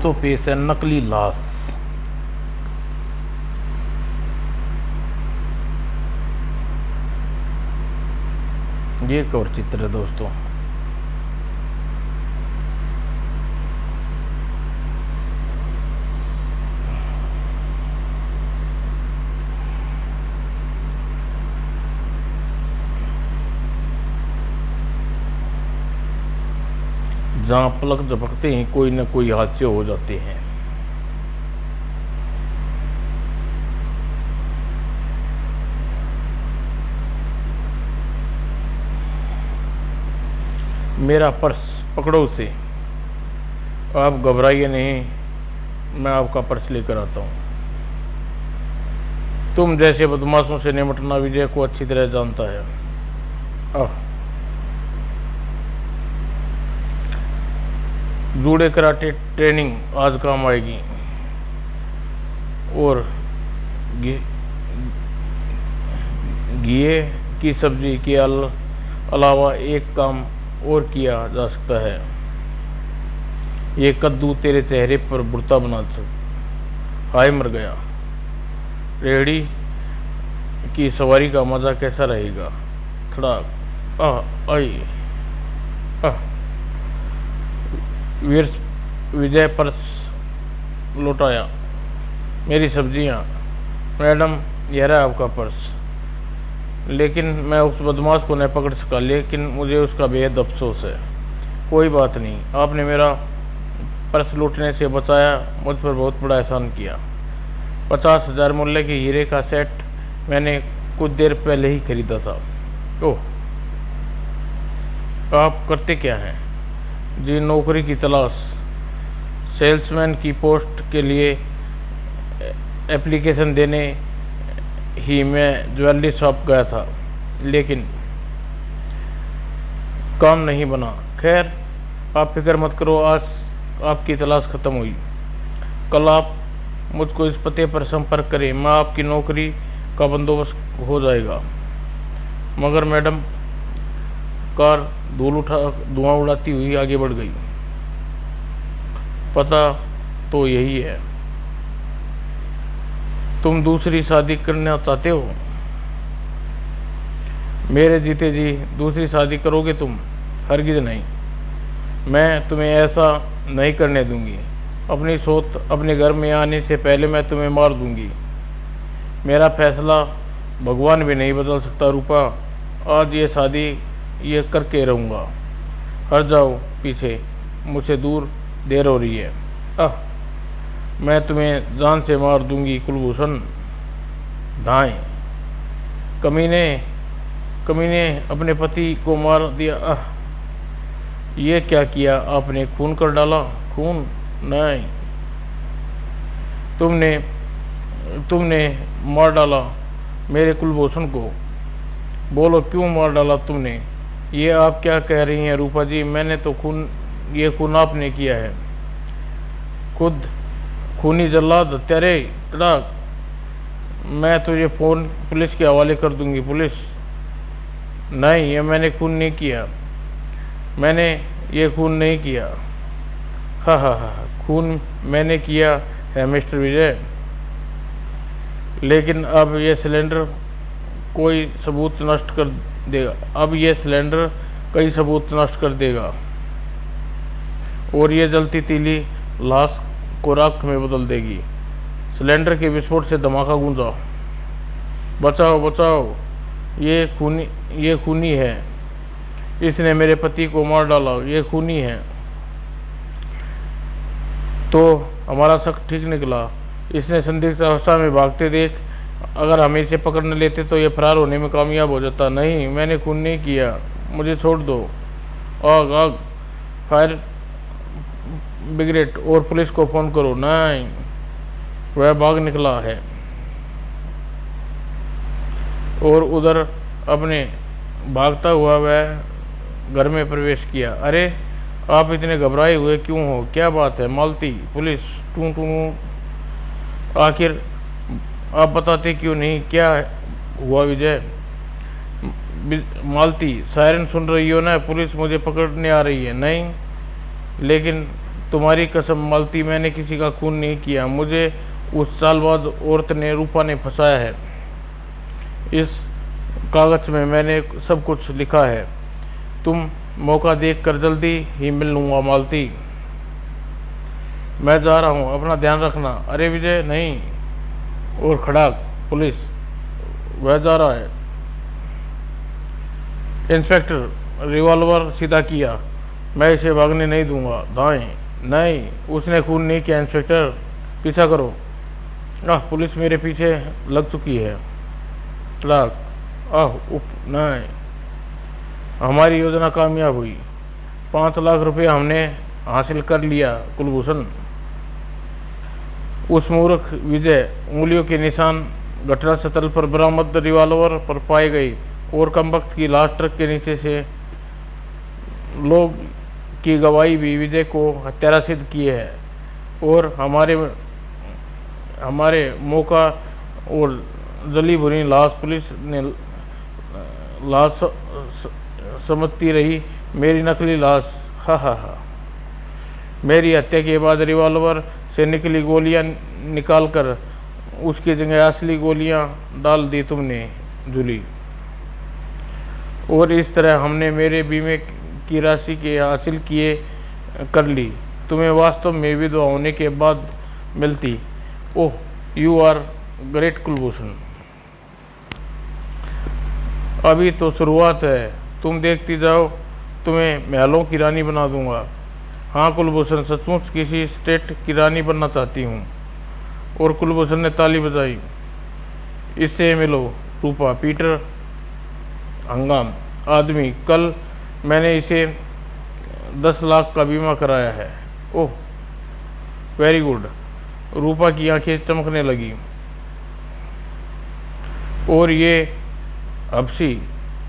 दोस्तों पेश है नकली लाश। ये कवर चित्र है दोस्तों। जहां पलक झपकते ही कोई न कोई हादसे हो जाते हैं। मेरा पर्स पकड़ो उसे। आप घबराइए नहीं, मैं आपका पर्स लेकर आता हूं। तुम जैसे बदमाशों से निपटना विजय को अच्छी तरह जानता है। जूड़े कराटे ट्रेनिंग आज काम आएगी। और घिए की सब्जी के अलावा एक काम और किया जा सकता है। ये कद्दू तेरे चेहरे पर बुरता बना सकता। हाय मर गया। रेहड़ी की सवारी का मजा कैसा रहेगा। थोड़ा आई विजय पर्स लौटाया। मेरी सब्जियां। मैडम यह रहा आपका पर्स। लेकिन मैं उस बदमाश को नहीं पकड़ सका, लेकिन मुझे उसका बेहद अफसोस है। कोई बात नहीं, आपने मेरा पर्स लूटने से बचाया, मुझ पर बहुत बड़ा एहसान किया। 50,000 मूल्य के हीरे का सेट मैंने कुछ देर पहले ही खरीदा था। ओह, आप करते क्या हैं? जी नौकरी की तलाश। सेल्समैन की पोस्ट के लिए एप्लीकेशन देने ही मैं ज्वेलरी शॉप गया था, लेकिन काम नहीं बना। खैर आप फिक्र मत करो, आज आपकी तलाश खत्म हुई। कल आप मुझको इस पते पर संपर्क करें, मैं आपकी नौकरी का बंदोबस्त हो जाएगा। मगर मैडम कार धुआं उड़ाती हुई आगे बढ़ गई। पता तो यही है। तुम दूसरी शादी करना चाहते हो? मेरे जीते जी दूसरी शादी करोगे तुम? हरगिज नहीं, मैं तुम्हें ऐसा नहीं करने दूंगी। अपनी सोच अपने घर में आने से पहले मैं तुम्हें मार दूंगी। मेरा फैसला भगवान भी नहीं बदल सकता रूपा। आज ये शादी ये करके रहूँगा। हट जाओ पीछे, मुझसे दूर, देर हो रही है। मैं तुम्हें जान से मार दूंगी कुलभूषण। धाएं। कमीने कमीने अपने पति को मार दिया। ये क्या किया आपने? खून कर डाला? खून नहीं, तुमने मार डाला मेरे कुलभूषण को। बोलो क्यों मार डाला तुमने? ये आप क्या कह रही हैं रूपा जी? मैंने तो ये खून आपने किया है। खुद खूनी जल्लाद तेरे तड़ाक। मैं तुझे फ़ोन पुलिस के हवाले कर दूंगी। पुलिस? नहीं, ये मैंने खून नहीं किया। मैंने ये खून नहीं किया। हा, खून मैंने किया है मिस्टर विजय। लेकिन अब ये सिलेंडर कोई सबूत नष्ट कर देगा। अब ये सिलेंडर कई सबूत नष्ट कर देगा और ये जलती तीली लाश को राख में बदल देगी। सिलेंडर के विस्फोट से धमाका गूंजा। बचाओ बचाओ, ये खूनी है। इसने मेरे पति को मार डाला। ये खूनी है। तो हमारा शक ठीक निकला। इसने संदिग्ध अवस्था में भागते देख अगर हम इसे पकड़ न लेते तो ये फरार होने में कामयाब हो जाता। नहीं, मैंने खून नहीं किया, मुझे छोड़ दो। आग आग, फायर ब्रिगेड और पुलिस को फ़ोन करो। नहीं, वह भाग निकला है और उधर अपने भागता हुआ वह घर में प्रवेश किया। अरे आप इतने घबराए हुए क्यों हो? क्या बात है? मालती, पुलिस, टू टू। आखिर आप बताते क्यों नहीं? क्या हुआ विजय? मालती, सायरन सुन रही हो ना? पुलिस मुझे पकड़ने आ रही है। नहीं, लेकिन तुम्हारी कसम मालती, मैंने किसी का खून नहीं किया। मुझे उस चालबाज औरत ने, रूपा ने फंसाया है। इस कागज में मैंने सब कुछ लिखा है। तुम मौका देखकर जल्दी ही मिल लूँगा मालती। मैं जा रहा हूँ, अपना ध्यान रखना। अरे विजय नहीं। और खड़ा पुलिस, वह जा रहा है। इंस्पेक्टर रिवॉल्वर सीधा किया। मैं इसे भागने नहीं दूंगा। दाएं। नहीं, उसने खून नहीं किया इंस्पेक्टर, पीछा करो। पुलिस मेरे पीछे लग चुकी है। लाख उप नहीं, हमारी योजना कामयाब हुई। 5 लाख रुपए हमने हासिल कर लिया कुलभूषण। उस मूर्ख विजय उंगलियों के निशान घटनास्थल पर बरामद रिवॉल्वर पर पाए गए और कमबख्त की लाश ट्रक के नीचे से लोग की गवाही भी विजय को हत्यारा सिद्ध की है। और हमारे मौका और जली भुनी लाश पुलिस ने लाश समझती रही, मेरी नकली लाश। हा। मेरी हत्या के बाद रिवॉल्वर से निकली गोलियां निकालकर उसकी जगह असली गोलियां डाल दी तुमने जूली। और इस तरह हमने मेरे बीमे की राशि के हासिल किए कर ली। तुम्हें वास्तव में विधवा होने के बाद मिलती। ओह, यू आर ग्रेट कुलभूषण। अभी तो शुरुआत है, तुम देखती जाओ, तुम्हें महलों की रानी बना दूंगा। हाँ कुलभूषण, सचमुच किसी स्टेट की रानी बनना चाहती हूँ। और कुलभूषण ने ताली बजाई। इससे मिलो रूपा। पीटर हंगाम आदमी, कल मैंने इसे 10 लाख का बीमा कराया है। Oh very good. रूपा की आंखें चमकने लगी। और ये हबसी,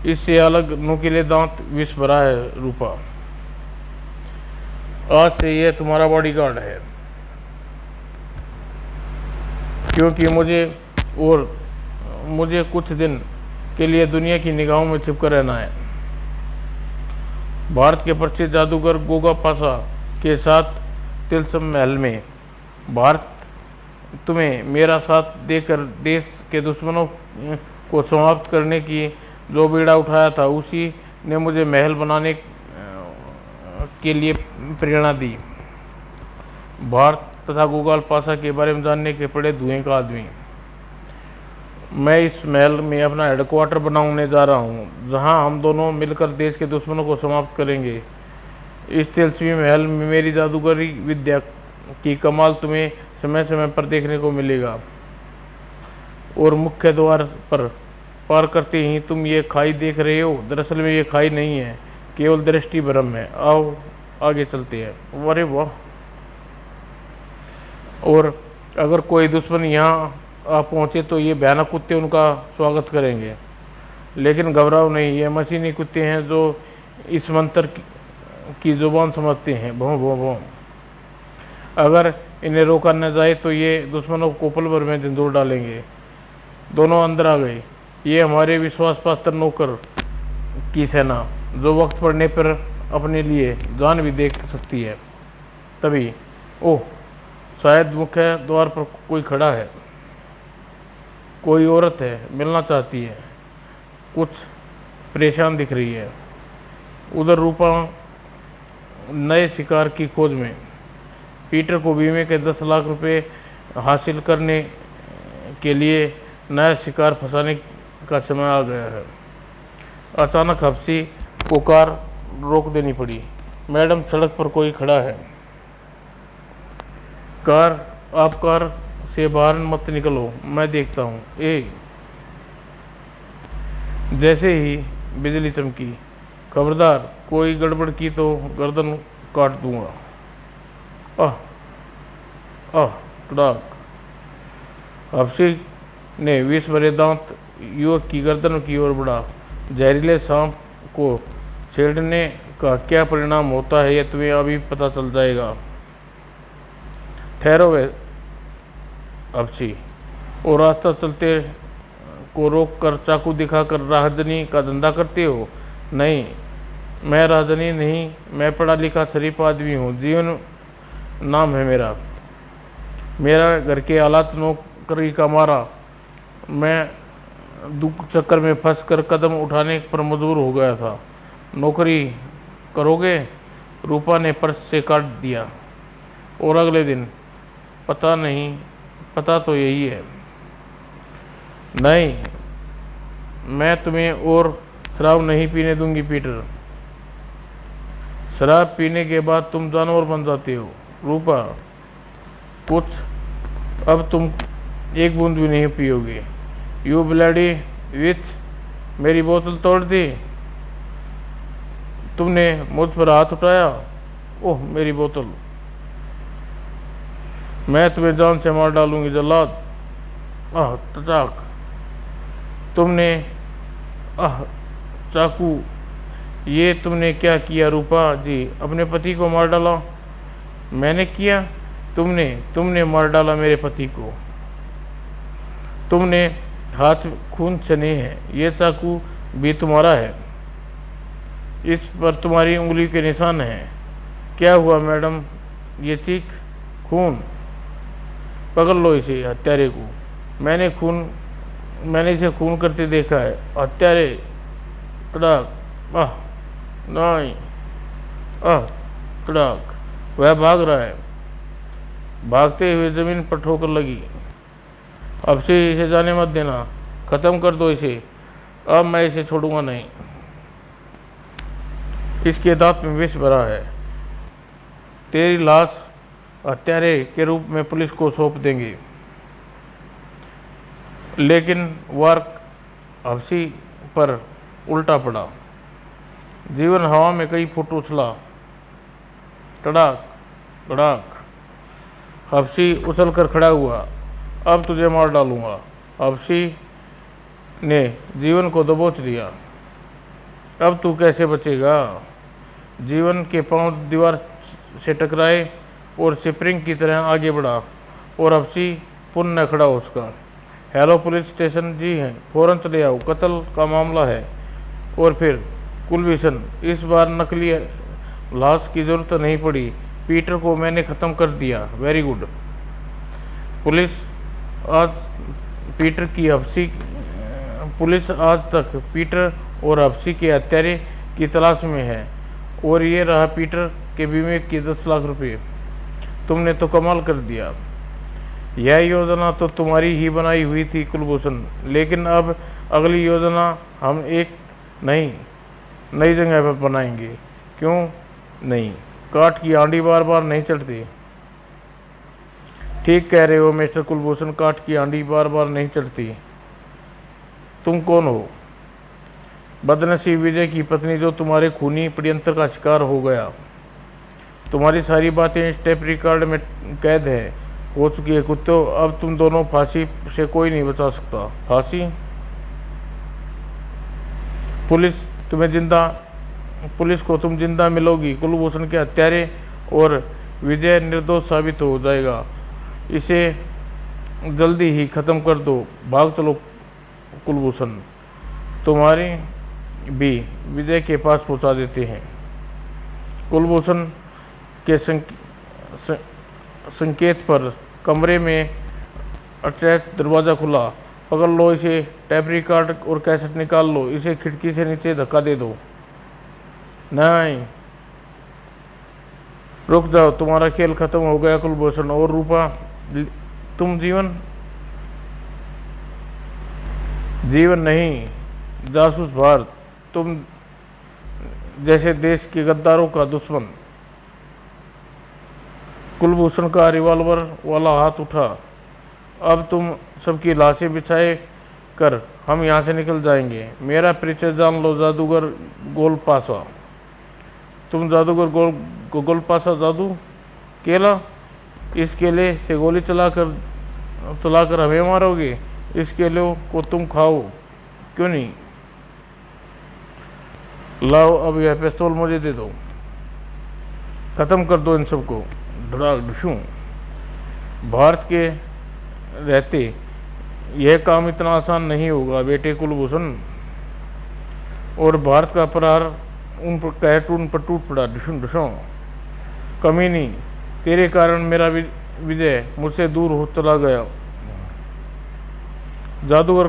इससे अलग नुकीले दांत, विष भरा है रूपा। आज से ये तुम्हारा बॉडीगार्ड है, क्योंकि मुझे कुछ दिन के लिए दुनिया की निगाहों में छिपकर रहना है। भारत के प्रसिद्ध जादूगर गोगा पासा के साथ तिलस्म महल में। भारत तुम्हें मेरा साथ देकर देश के दुश्मनों को समाप्त करने की जो बीड़ा उठाया था, उसी ने मुझे महल बनाने के लिए प्रेरणा दी। भारत तथा गोगाल पासा के बारे में जानने के पड़े धुएं का आदमी। मैं इस महल में अपना हेडक्वार्टर बनाने जा रहा हूँ, जहाँ हम दोनों मिलकर देश के दुश्मनों को समाप्त करेंगे। इस तिलस्मी महल में मेरी जादूगरी विद्या की कमाल तुम्हें समय समय पर देखने को मिलेगा। और मुख्य द्वार पर पार करते ही तुम ये खाई देख रहे हो, दरअसल में ये खाई नहीं है, केवल दृष्टि भ्रम है। आओ आगे चलते हैं। अरे वाह। और अगर कोई दुश्मन यहाँ आ पहुँचे तो ये भयानक कुत्ते उनका स्वागत करेंगे। लेकिन घबराओ नहीं, ये मशीनी कुत्ते हैं जो इस मंत्र की जुबान समझते हैं। भों भों भों। अगर इन्हें रोका न जाए तो ये दुश्मनों को पल भर में झंझोर डालेंगे। दोनों अंदर आ गए। ये हमारे विश्वास पात्र नौकर की सेना, जो वक्त पड़ने पर अपने लिए जान भी दे सकती है। तभी ओह, शायद मुख्य द्वार पर कोई खड़ा है। कोई औरत है, मिलना चाहती है, कुछ परेशान दिख रही है। उधर रूपा नए शिकार की खोज में। पीटर को बीमे के 10 लाख रुपए हासिल करने के लिए नया शिकार फंसाने का समय आ गया है। अचानक हबसी को कार रोक देनी पड़ी। मैडम, सड़क पर कोई खड़ा है। आप कार से बाहर मत निकलो, मैं देखता हूँ। जैसे ही बिजली चमकी, खबरदार, कोई गड़बड़ की तो गर्दन काट दूंगा। तड़ाक। हबसी ने विष भरे दांत युवक की गर्दन की ओर बढ़ा। जहरीले सांप को छेड़ने का क्या परिणाम होता है, यह तुम्हें अभी पता चल जाएगा। ठहरो वे हबसी। और रास्ता चलते को रोक कर चाकू दिखाकर राहजनी का धंधा करते हो? नहीं, मैं राहजनी नहीं, मैं पढ़ा लिखा शरीफ आदमी हूँ। जीवन नाम है मेरा। मेरा घर के हालात नौकरी का मारा, मैं दुख चक्कर में फंस कर कदम उठाने पर मजबूर हो गया था। नौकरी करोगे? रूपा ने पर्स से काट दिया। और अगले दिन? पता नहीं, पता तो यही है। नहीं, मैं तुम्हें और शराब नहीं पीने दूंगी पीटर। शराब पीने के बाद तुम जानवर बन जाते हो रूपा। कुछ, अब तुम एक बूंद भी नहीं पियोगे। यू ब्लडी विच, मेरी बोतल तोड़ दी तुमने, मुझ पर हाथ उठाया। ओह मेरी बोतल, मैं तुम्हें जान से मार डालूंगी जल्लाद। आह तचाक, तुमने, आह चाकू, ये तुमने क्या किया रूपा जी? अपने पति को मार डाला। मैंने किया? तुमने मार डाला मेरे पति को। तुमने हाथ खून छने हैं, ये चाकू भी तुम्हारा है, इस पर तुम्हारी उंगली के निशान हैं। क्या हुआ मैडम? ये चीख, खून, पकड़ लो इसे हत्यारे को। मैंने इसे खून करते देखा है। हत्यारे, तड़ाक, आह नहीं, आह तड़ाक, वह भाग रहा है। भागते हुए जमीन पर ठोकर लगी। अब से इसे जाने मत देना, खत्म कर दो इसे। अब मैं इसे छोड़ूंगा नहीं। इसके दांत में विष भरा है। तेरी लाश हत्यारे के रूप में पुलिस को सौंप देंगे। लेकिन वार हफ्सी पर उल्टा पड़ा। जीवन हवा में कई फुट उछला। तड़ाक तड़ाक, हफ्सी उछल कर खड़ा हुआ। अब तुझे मार डालूंगा। हफ्सी ने जीवन को दबोच दिया। अब तू कैसे बचेगा? जीवन के पांव दीवार से टकराए और स्प्रिंग की तरह आगे बढ़ा और हफ्सी पुनः खड़ा उसका। हेलो पुलिस स्टेशन जी हैं, फौरन चले आओ, कत्ल का मामला है। और फिर कुलभूषण, इस बार नकली लाश की जरूरत नहीं पड़ी, पीटर को मैंने ख़त्म कर दिया। Very good. पुलिस आज तक पीटर और हफ्सी के हत्यारे की तलाश में है। और ये रहा पीटर के बीमे के 10 लाख रुपए। तुमने तो कमाल कर दिया। यह योजना तो तुम्हारी ही बनाई हुई थी कुलभूषण, लेकिन अब अगली योजना हम एक नई जगह पर बनाएंगे। क्यों नहीं? काठ की आंधी बार बार नहीं चढ़ती। ठीक कह रहे हो मिस्टर कुलभूषण, काठ की आंधी बार बार नहीं चढ़ती। तुम कौन हो? बदनसीब विजय की पत्नी, जो तुम्हारे खूनी षड्यंत्र का शिकार हो गया। तुम्हारी सारी बातें इस टेप रिकॉर्ड में कैद हो चुकी है कुत्तों। अब तुम दोनों फांसी से कोई नहीं बचा सकता। फांसी? पुलिस को तुम जिंदा मिलोगी। कुलभूषण के हत्यारे और विजय निर्दोष साबित हो जाएगा। इसे जल्दी ही खत्म कर दो। भाग चलो कुलभूषण, तुम्हारी भी विजय के पास पहुंचा देते हैं। कुलभूषण के संकेत पर कमरे में अटैच दरवाज़ा खुला। पकड़ लो इसे, टैप रिकॉर्ड और कैसेट निकाल लो, इसे खिड़की से नीचे धक्का दे दो। नहीं, रुक जाओ, तुम्हारा खेल खत्म हो गया कुलभूषण। और रूपा, तुम जीवन नहीं, जासूस भारत, तुम जैसे देश के गद्दारों का दुश्मन। कुलभूषण का रिवॉल्वर वाला हाथ उठा। अब तुम सबकी लाशें बिछाए कर हम यहाँ से निकल जाएंगे। मेरा परिचय जान लो, जादूगर गोलपासा। तुम जादूगर गोलपासा जादू केला? इस केले से गोली चलाकर हमें मारोगे? इस केले को तुम खाओ, क्यों नहीं? लाओ, अब यह पिस्तौल मुझे दे दो। खत्म कर दो इन सबको। ढूं। भारत के रहते यह काम इतना आसान नहीं होगा बेटे कुलभूषण। और भारत का प्रहार उन पर टूट पड़ा। ढुसों कमीनी, तेरे कारण मेरा विजय मुझसे दूर हो चला गया। जादूगर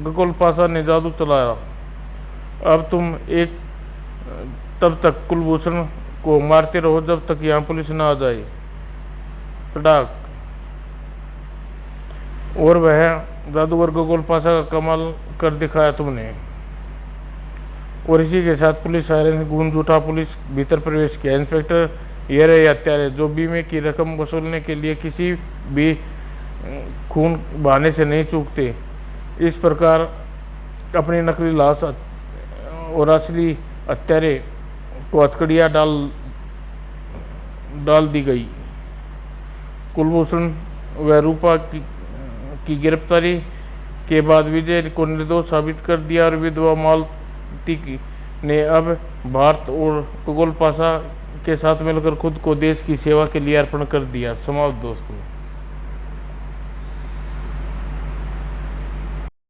गकुल पासा ने जादू चलाया। अब तुम एक तब तक कुलभूषण को मारते रहो जब तक यहाँ पुलिस न आ जाए। पटाक। और वह जादूगर गकुल पासा का कमाल कर दिखाया तुमने। और इसी के साथ पुलिस सायरन गूंज उठा। पुलिस भीतर प्रवेश किया। इंस्पेक्टर ये रहे हत्यारे जो बीमे की रकम वसूलने के लिए किसी भी खून बहाने से नहीं चूकते। इस प्रकार अपनी नकली लाश और असली हत्यारे को हथकड़ियाँ डाल दी गई। कुलभूषण व रूपा की गिरफ्तारी के बाद विजय को निर्दोष साबित कर दिया और विधवा मालती ने अब भारत और गकुल पासा के साथ मिलकर खुद को देश की सेवा के लिए अर्पण कर दिया। समाप्त दोस्तों।